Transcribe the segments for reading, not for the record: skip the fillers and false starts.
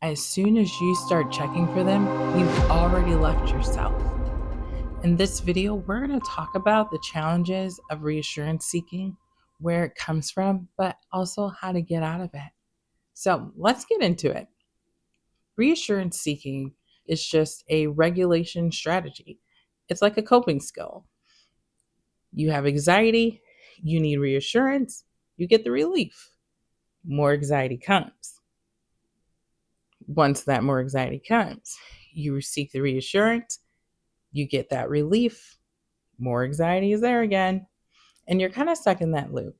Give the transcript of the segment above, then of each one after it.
As soon as you start checking for them, you've already left yourself. In this video, we're going to talk about the challenges of reassurance seeking, where it comes from, but also how to get out of it. So let's get into it. Reassurance seeking is just a regulation strategy. It's like a coping skill. You have anxiety, you need reassurance, you get the relief. More anxiety comes. Once that more anxiety comes, you seek the reassurance, you get that relief, more anxiety is there again, and you're kind of stuck in that loop.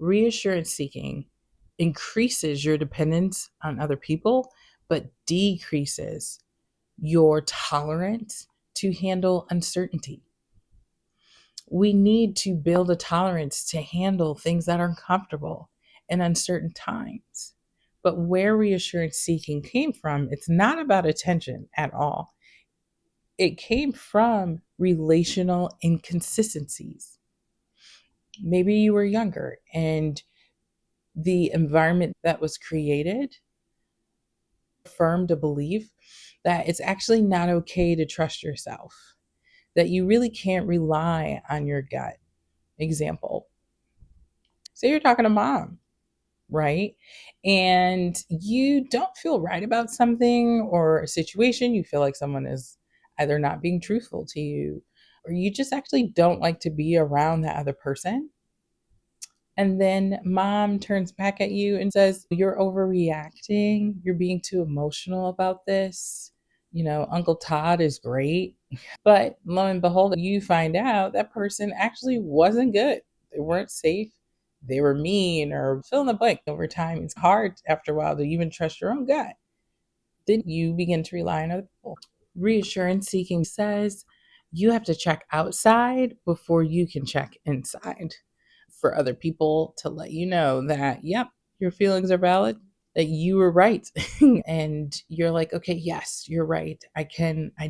Reassurance seeking increases your dependence on other people, but decreases your tolerance to handle uncertainty. We need to build a tolerance to handle things that are uncomfortable in uncertain times. But where reassurance seeking came from, it's not about attention at all. It came from relational inconsistencies. Maybe you were younger and the environment that was created affirmed a belief that it's actually not okay to trust yourself, that you really can't rely on your gut. Example, say you're talking to mom, right? And you don't feel right about something or a situation. You feel like someone is either not being truthful to you, or you just actually don't like to be around that other person. And then mom turns back at you and says, "You're overreacting. You're being too emotional about this. Uncle Todd is great." But lo and behold, you find out that person actually wasn't good. They weren't safe. They were mean, or fill in the blank. Over time, it's hard after a while to even trust your own gut. Then you begin to rely on other people. Reassurance seeking says you have to check outside before you can check inside, for other people to let you know that, yep, your feelings are valid, that you were right. And you're like, okay, yes, you're right. I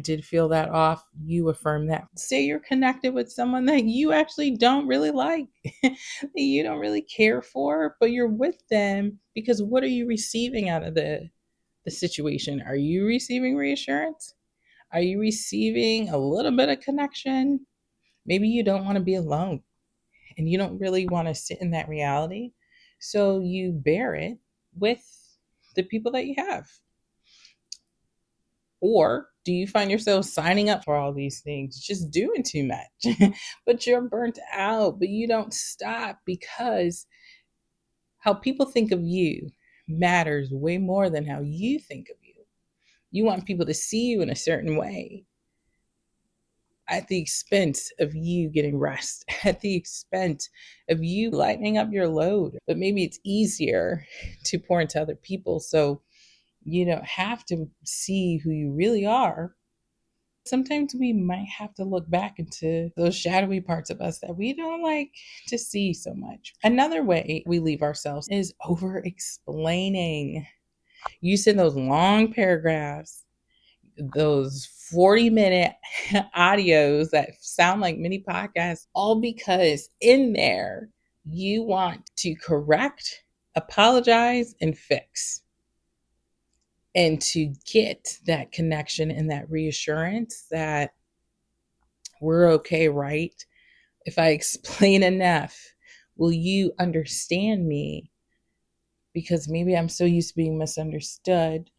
did feel that off. You affirm that. Say you're connected with someone that you actually don't really like, that you don't really care for, but you're with them because what are you receiving out of the situation? Are you receiving reassurance? Are you receiving a little bit of connection? Maybe you don't want to be alone and you don't really want to sit in that reality. So you bear it with the people that you have. Or do you find yourself signing up for all these things, just doing too much, but you're burnt out, but you don't stop because how people think of you matters way more than how you think of you. You want people to see you in a certain way at the expense of you getting rest, at the expense of you lightening up your load. But maybe it's easier to pour into other people. So you don't have to see who you really are. Sometimes we might have to look back into those shadowy parts of us that we don't like to see so much. Another way we leave ourselves is over explaining. You send those long paragraphs, those 40-minute audios that sound like mini podcasts, all because in there you want to correct, apologize, and fix. And to get that connection and that reassurance that we're okay, right? If I explain enough, will you understand me? Because maybe I'm so used to being misunderstood.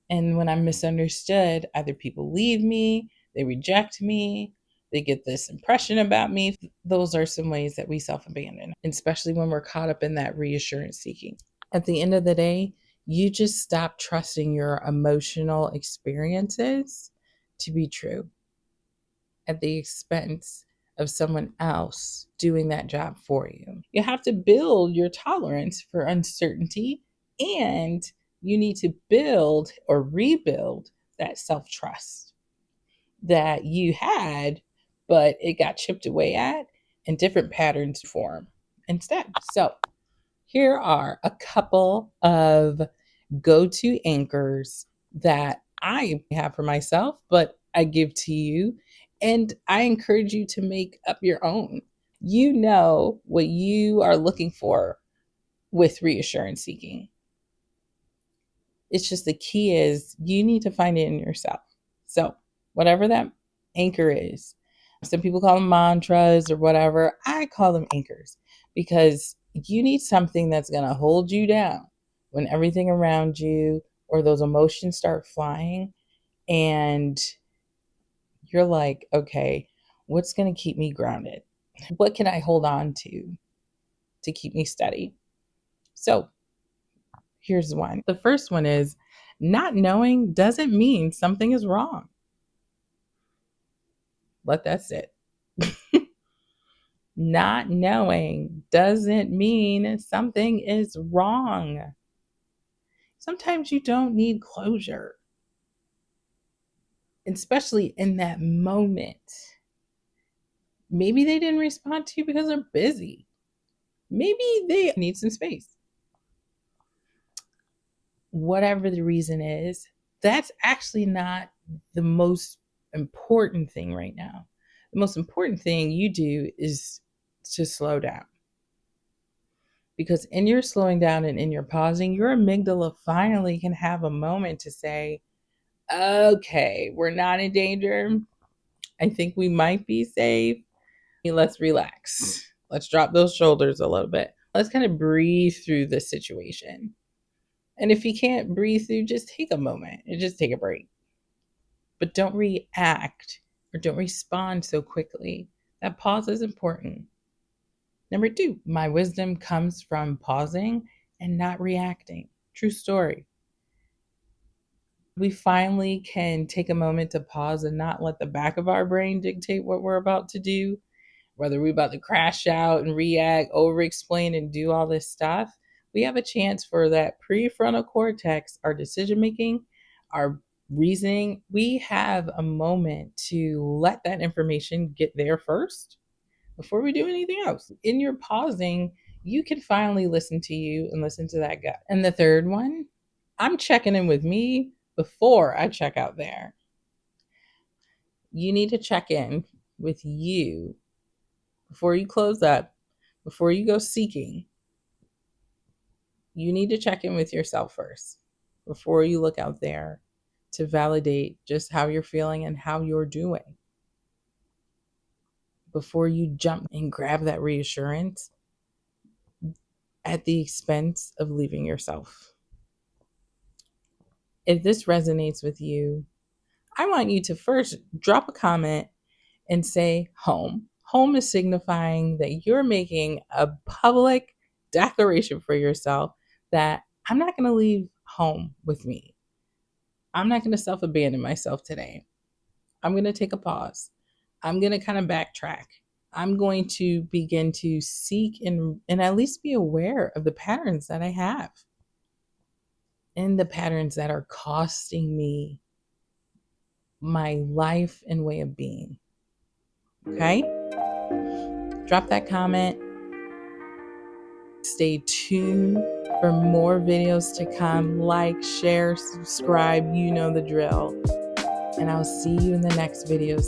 And when I'm misunderstood, either people leave me, they reject me, they get this impression about me. Those are some ways that we self abandon, especially when we're caught up in that reassurance seeking. At the end of the day, you just stop trusting your emotional experiences to be true at the expense of someone else doing that job for you. You have to build your tolerance for uncertainty, and you need to build or rebuild that self trust that you had, but it got chipped away at and different patterns form instead. So, here are a couple of go to anchors that I have for myself, but I give to you. And I encourage you to make up your own. You know what you are looking for with reassurance seeking. It's just the key is you need to find it in yourself. So, whatever that anchor is, some people call them mantras or whatever. I call them anchors because you need something that's going to hold you down when everything around you or those emotions start flying. And you're like, okay, what's going to keep me grounded? What can I hold on to keep me steady? So, here's one. The first one is not knowing doesn't mean something is wrong. Let that sit. Not knowing doesn't mean something is wrong. Sometimes you don't need closure, especially in that moment. Maybe they didn't respond to you because they're busy. Maybe they need some space. Whatever the reason is, that's actually not the most important thing right now. The most important thing you do is to slow down. Because in your slowing down and in your pausing, your amygdala finally can have a moment to say, okay, we're not in danger. I think we might be safe. Let's relax. Let's drop those shoulders a little bit. Let's kind of breathe through the situation. And if you can't breathe through, just take a moment and just take a break. But don't react or don't respond so quickly. That pause is important. Number two, my wisdom comes from pausing and not reacting. True story. We finally can take a moment to pause and not let the back of our brain dictate what we're about to do, whether we're about to crash out and react, over explain, and do all this stuff. We have a chance for that prefrontal cortex, our decision making, our reasoning. We have a moment to let that information get there first before we do anything else. In your pausing, you can finally listen to you and listen to that gut. And the third one, I'm checking in with me before I check out there. You need to check in with you before you close up, before you go seeking. You need to check in with yourself first before you look out there to validate just how you're feeling and how you're doing. Before you jump and grab that reassurance at the expense of leaving yourself. If this resonates with you, I want you to first drop a comment and say home. Home is signifying that you're making a public declaration for yourself that I'm not going to leave home with me. I'm not going to self abandon myself today. I'm going to take a pause. I'm going to kind of backtrack. I'm going to begin to seek and at least be aware of the patterns that I have and the patterns that are costing me my life and way of being. Okay? Drop that comment. Stay tuned for more videos to come. Like, share, subscribe. You know the drill. And I'll see you in the next videos.